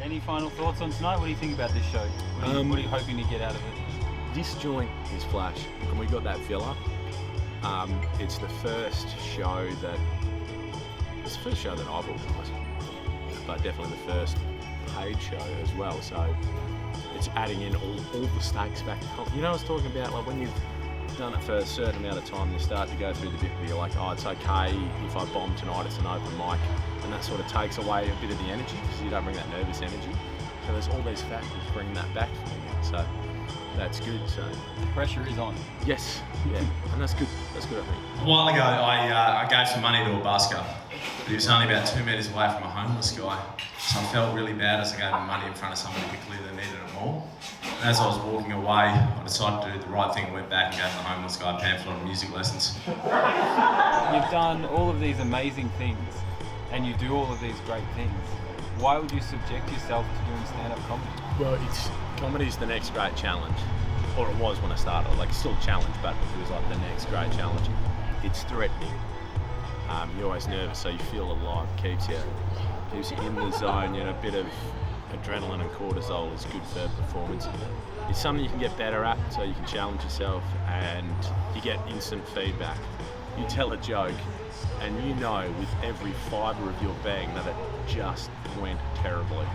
Any final thoughts on tonight? What do you think about this show? What are you hoping to get out of it? This joint is flash, and we got that filler. It's the first show that I've organised, but definitely the first paid show as well. So it's adding in all the stakes back. You know, I was talking about like when you've done it for a certain amount of time, you start to go through the bit where you're like, oh, it's okay if I bomb tonight, it's an open mic, and that sort of takes away a bit of the energy because you don't bring that nervous energy. So there's all these factors bringing that back for me. So that's good. So the pressure is on. Yes, yeah, and that's good. That's good, I think. A while ago, I gave some money to a busker, but he was only about 2 metres away from a homeless guy. So I felt really bad as I gave him money in front of somebody who clearly needed it more. And as I was walking away, I decided to do the right thing and went back and gave the homeless guy a pamphlet on music lessons. You've done all of these amazing things, and you do all of these great things. Why would you subject yourself to doing stand-up comedy? Well, comedy's the next great challenge, or it was when I started. Like, it's still a challenge, but it was like the next great challenge. It's threatening. You're always nervous, so you feel alive. Keeps you in the zone. You know, a bit of adrenaline and cortisol is good for performance. It's something you can get better at, so you can challenge yourself, and you get instant feedback. You tell a joke, and you know with every fibre of your being that it just went terribly.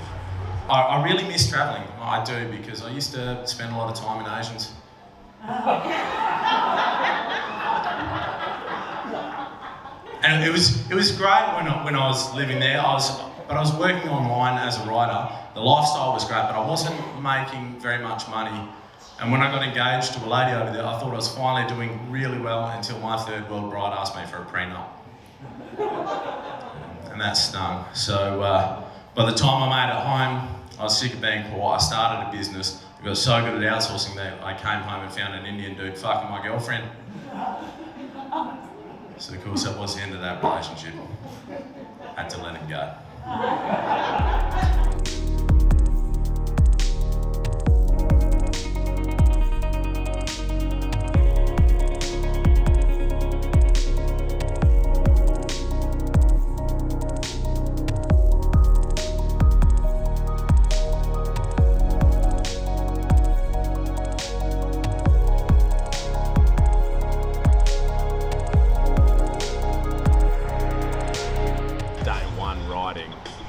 I really miss travelling. I do, because I used to spend a lot of time in Asians. And it was great when I was living there. But I was working online as a writer. The lifestyle was great, but I wasn't making very much money. And when I got engaged to a lady over there, I thought I was finally doing really well until my third world bride asked me for a prenup. And that stung. So by the time I made it home, I was sick of being poor. I started a business. I got so good at outsourcing that I came home and found an Indian dude fucking my girlfriend. So of course that was the end of that relationship. Had to let it go.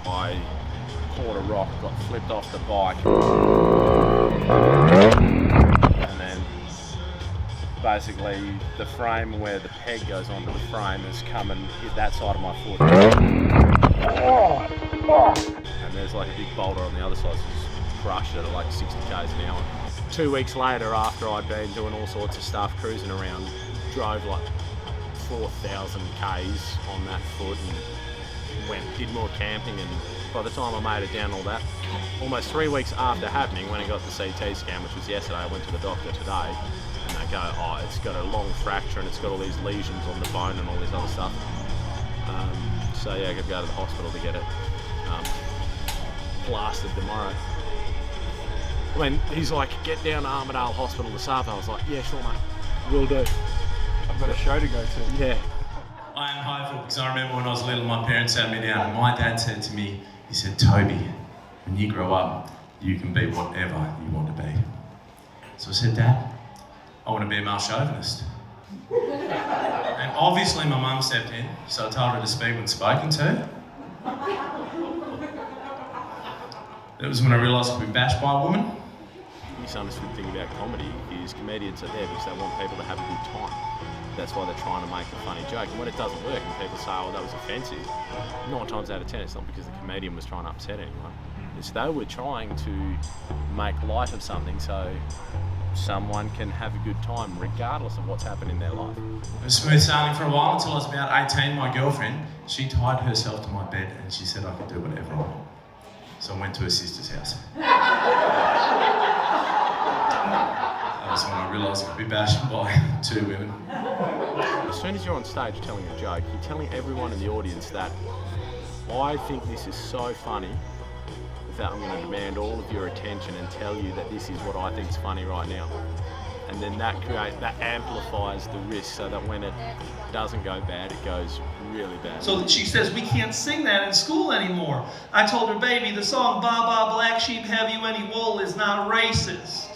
I caught a rock, got flipped off the bike, and then basically the frame where the peg goes onto the frame has come and hit that side of my foot. And there's like a big boulder on the other side, so just crushed it at like 60 k's an hour. 2 weeks later, after I'd been doing all sorts of stuff, cruising around, drove like 4,000 k's on that foot and did more camping, and by the time I made it down all that, almost 3 weeks after happening, when I got the CT scan, which was yesterday, I went to the doctor today, and they go, oh, it's got a long fracture and it's got all these lesions on the bone and all this other stuff. So yeah, I could go to the hospital to get it blasted tomorrow. I mean, he's like, get down to Armidale Hospital this afternoon. I was like, yeah, sure mate, will do. I've got a show to go to. Yeah. I am hopeful because I remember when I was little, my parents sat me down and my dad said to me, he said, Toby, when you grow up, you can be whatever you want to be. So I said, Dad, I want to be a male chauvinist. And obviously my mum stepped in, so I told her to speak when spoken to. It was when I realised I could be bashed by a woman. The misunderstood thing about comedy is comedians are there because they want people to have a good time. That's why they're trying to make a funny joke. And when it doesn't work and people say, oh, that was offensive, 9 times out of 10, it's not because the comedian was trying to upset anyone. It's they were trying to make light of something so someone can have a good time regardless of what's happened in their life. It was smooth sailing for a while until I was about 18. My girlfriend, she tied herself to my bed and she said I could do whatever I want. So I went to her sister's house. That was when I realised I could be bashed by 2 women. As soon as you're on stage telling a joke, you're telling everyone in the audience that I think this is so funny that I'm going to demand all of your attention and tell you that this is what I think is funny right now. and then that amplifies the risk, so that when it doesn't go bad, it goes really bad. So she says, we can't sing that in school anymore. I told her, baby, the song Ba Ba Black Sheep Have You Any Wool is not racist.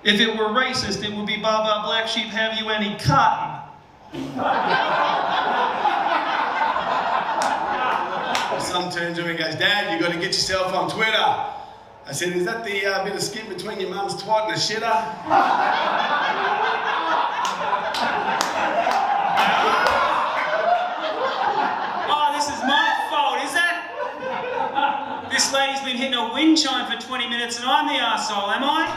If it were racist, it would be Ba Ba Black Sheep Have You Any Cotton. Son turns to me and goes, Dad, you got to get yourself on Twitter. I said, is that the bit of skin between your mum's twat and a shitter? Oh, this is my fault, is it? This lady's been hitting a wind chime for 20 minutes and I'm the arsehole, am I?